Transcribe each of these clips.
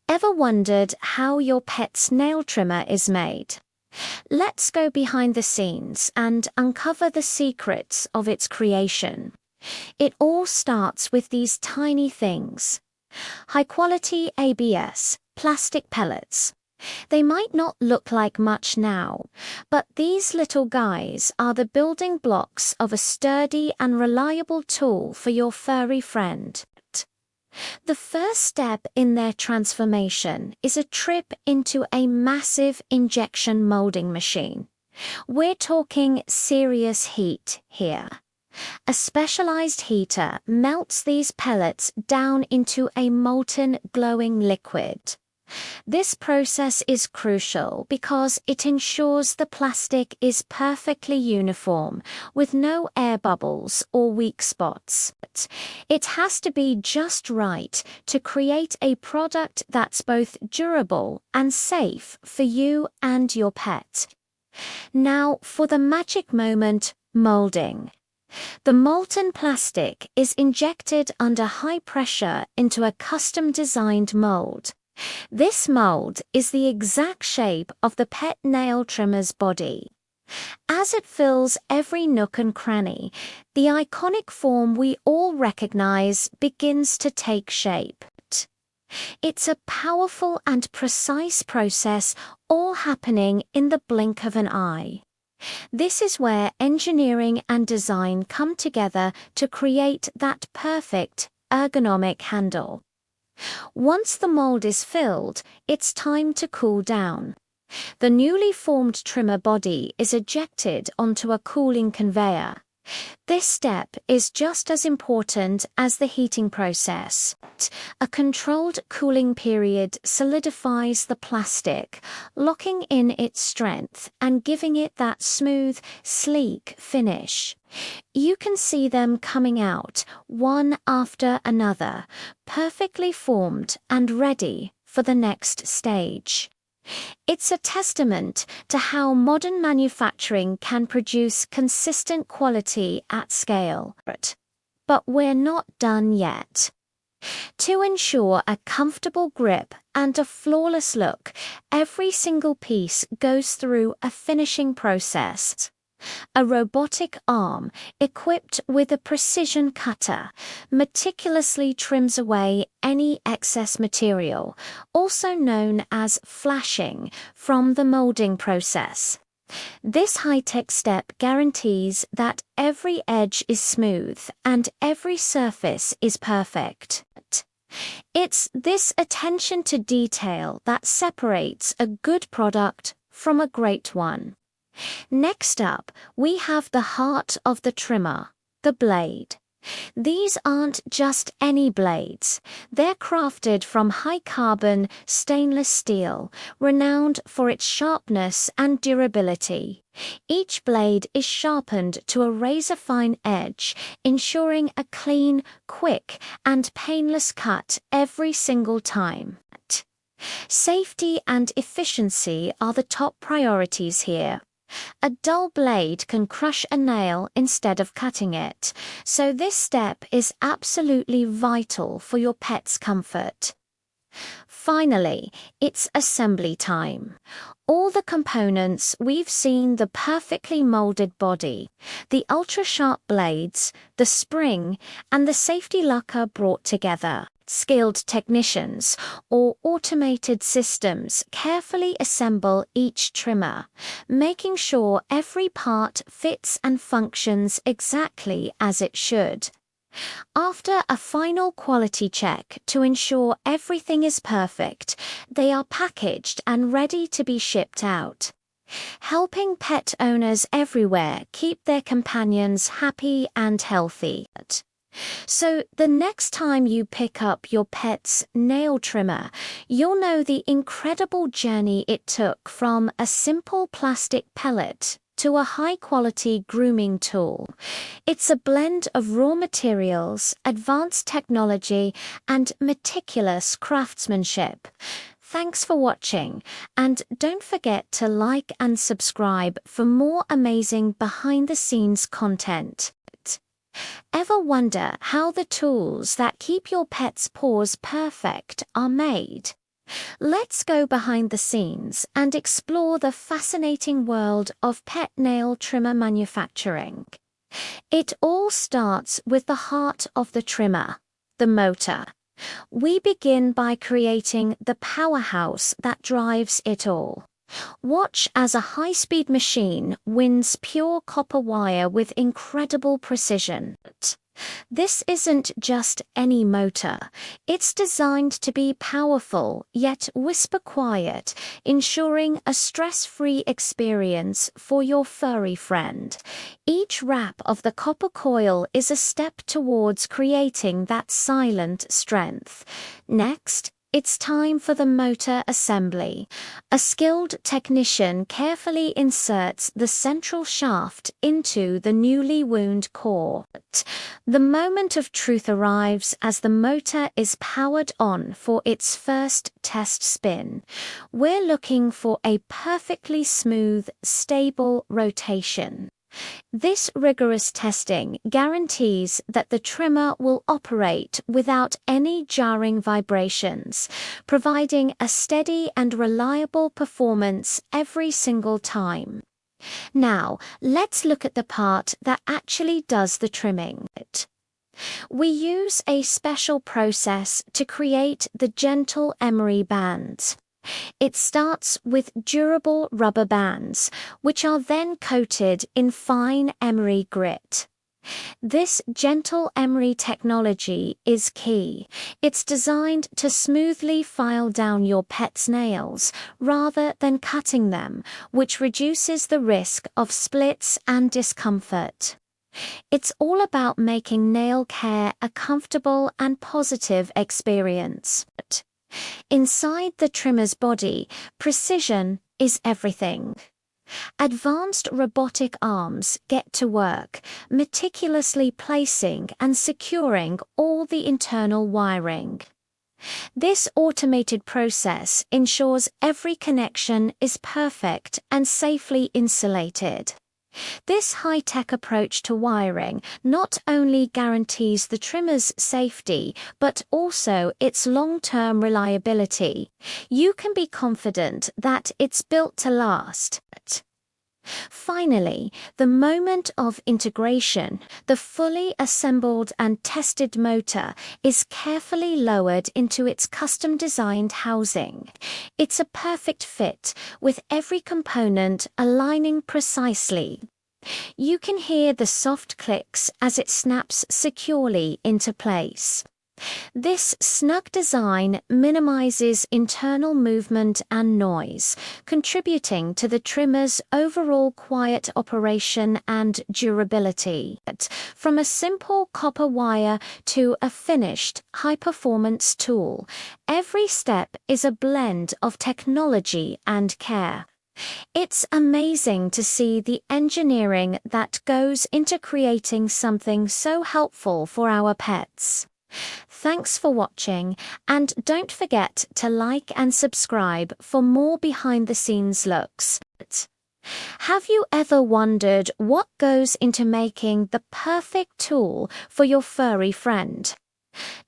Ever wondered how your pet's nail trimmer is made? Let's go behind the scenes and uncover the secrets of its creation. It all starts with these tiny things. High-quality ABS, plastic pellets. They might not look like much now, but these little guys are the building blocks of a sturdy and reliable tool for your furry friend. The first step in their transformation is a trip into a massive injection molding machine. We're talking serious heat here. A specialized heater melts these pellets down into a molten, glowing liquid. This process is crucial because it ensures the plastic is perfectly uniform, with no air bubbles or weak spots. It has to be just right to create a product that's both durable and safe for you and your pet. Now for the magic moment, molding. The molten plastic is injected under high pressure into a custom-designed mold. This mold is the exact shape of the pet nail trimmer's body. As it fills every nook and cranny, the iconic form we all recognize begins to take shape. It's a powerful and precise process, all happening in the blink of an eye. This is where engineering and design come together to create that perfect, ergonomic handle. Once the mold is filled, it's time to cool down. The newly formed trimmer body is ejected onto a cooling conveyor. This step is just as important as the heating process. A controlled cooling period solidifies the plastic, locking in its strength and giving it that smooth, sleek finish. You can see them coming out, one after another, perfectly formed and ready for the next stage. It's a testament to how modern manufacturing can produce consistent quality at scale. But we're not done yet. To ensure a comfortable grip and a flawless look, every single piece goes through a finishing process. A robotic arm, equipped with a precision cutter, meticulously trims away any excess material, also known as flashing, from the molding process. This high-tech step guarantees that every edge is smooth and every surface is perfect. It's this attention to detail that separates a good product from a great one. Next up, we have the heart of the trimmer, the blade. These aren't just any blades. They're crafted from high-carbon stainless steel, renowned for its sharpness and durability. Each blade is sharpened to a razor-fine edge, ensuring a clean, quick, and painless cut every single time. Safety and efficiency are the top priorities here. A dull blade can crush a nail instead of cutting it, so this step is absolutely vital for your pet's comfort. Finally, it's assembly time. All the components we've seen: the perfectly molded body, the ultra-sharp blades, the spring, and the safety lacquer brought together. Skilled technicians or automated systems carefully assemble each trimmer, making sure every part fits and functions exactly as it should. After a final quality check to ensure everything is perfect, they are packaged and ready to be shipped out, helping pet owners everywhere keep their companions happy and healthy. So the next time you pick up your pet's nail trimmer, you'll know the incredible journey it took from a simple plastic pellet to a high-quality grooming tool. It's a blend of raw materials, advanced technology, and meticulous craftsmanship. Thanks for watching, and don't forget to like and subscribe for more amazing behind-the-scenes content. Ever wonder how the tools that keep your pet's paws perfect are made? Let's go behind the scenes and explore the fascinating world of pet nail trimmer manufacturing. It all starts with the heart of the trimmer, the motor. We begin by creating the powerhouse that drives it all. Watch as a high-speed machine winds pure copper wire with incredible precision. This isn't just any motor. It's designed to be powerful, yet whisper quiet, ensuring a stress-free experience for your furry friend. Each wrap of the copper coil is a step towards creating that silent strength. Next, it's time for the motor assembly. A skilled technician carefully inserts the central shaft into the newly wound core. The moment of truth arrives as the motor is powered on for its first test spin. We're looking for a perfectly smooth, stable rotation. This rigorous testing guarantees that the trimmer will operate without any jarring vibrations, providing a steady and reliable performance every single time. Now, let's look at the part that actually does the trimming. We use a special process to create the gentle emery bands. It starts with durable rubber bands, which are then coated in fine emery grit. This gentle emery technology is key. It's designed to smoothly file down your pet's nails rather than cutting them, which reduces the risk of splits and discomfort. It's all about making nail care a comfortable and positive experience. Inside the trimmer's body, precision is everything. Advanced robotic arms get to work, meticulously placing and securing all the internal wiring. This automated process ensures every connection is perfect and safely insulated. This high-tech approach to wiring not only guarantees the trimmer's safety, but also its long-term reliability. You can be confident that it's built to last. Finally, the moment of integration, the fully assembled and tested motor is carefully lowered into its custom-designed housing. It's a perfect fit, with every component aligning precisely. You can hear the soft clicks as it snaps securely into place. This snug design minimizes internal movement and noise, contributing to the trimmer's overall quiet operation and durability. From a simple copper wire to a finished, high-performance tool, every step is a blend of technology and care. It's amazing to see the engineering that goes into creating something so helpful for our pets. Thanks for watching, and don't forget to like and subscribe for more behind-the-scenes looks. Have you ever wondered what goes into making the perfect tool for your furry friend?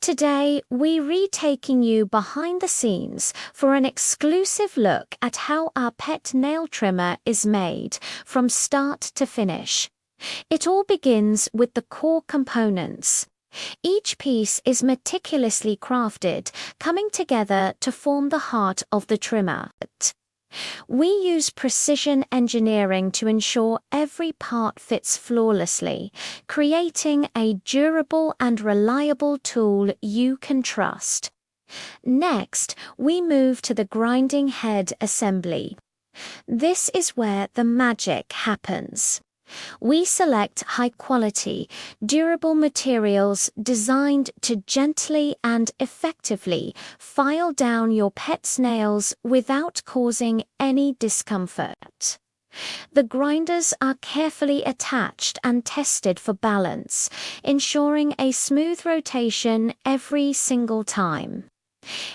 Today, we're taking you behind the scenes for an exclusive look at how our pet nail trimmer is made from start to finish. It all begins with the core components. Each piece is meticulously crafted, coming together to form the heart of the trimmer. We use precision engineering to ensure every part fits flawlessly, creating a durable and reliable tool you can trust. Next, we move to the grinding head assembly. This is where the magic happens. We select high-quality, durable materials designed to gently and effectively file down your pet's nails without causing any discomfort. The grinders are carefully attached and tested for balance, ensuring a smooth rotation every single time.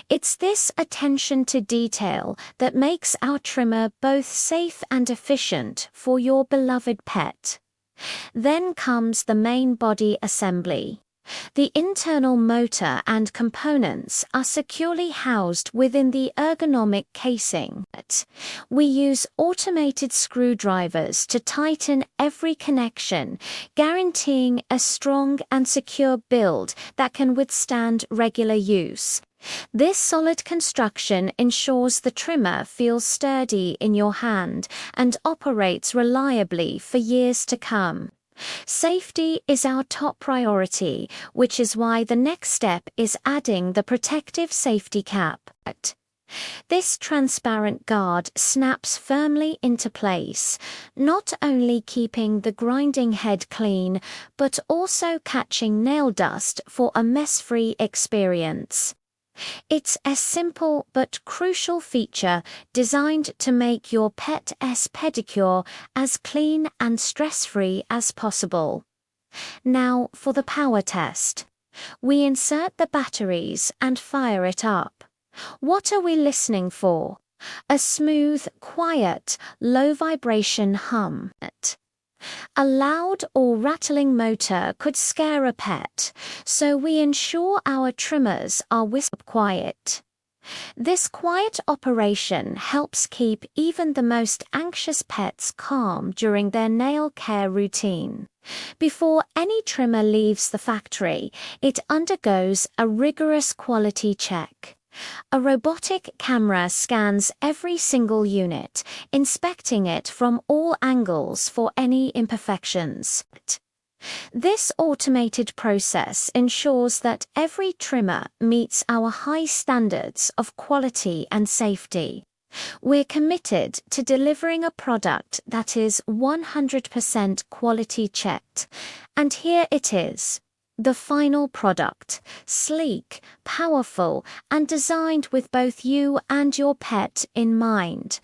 It's this attention to detail that makes our trimmer both safe and efficient for your beloved pet. Then comes the main body assembly. The internal motor and components are securely housed within the ergonomic casing. We use automated screwdrivers to tighten every connection, guaranteeing a strong and secure build that can withstand regular use. This solid construction ensures the trimmer feels sturdy in your hand and operates reliably for years to come. Safety is our top priority, which is why the next step is adding the protective safety cap. This transparent guard snaps firmly into place, not only keeping the grinding head clean, but also catching nail dust for a mess-free experience. It's a simple but crucial feature designed to make your pet's pedicure as clean and stress-free as possible. Now for the power test. We insert the batteries and fire it up. What are we listening for? A smooth, quiet, low-vibration hum. A loud or rattling motor could scare a pet, so we ensure our trimmers are whisper quiet. This quiet operation helps keep even the most anxious pets calm during their nail care routine. Before any trimmer leaves the factory, it undergoes a rigorous quality check. A robotic camera scans every single unit, inspecting it from all angles for any imperfections. This automated process ensures that every trimmer meets our high standards of quality and safety. We're committed to delivering a product that is 100% quality checked, and here it is. The final product, sleek, powerful, and designed with both you and your pet in mind.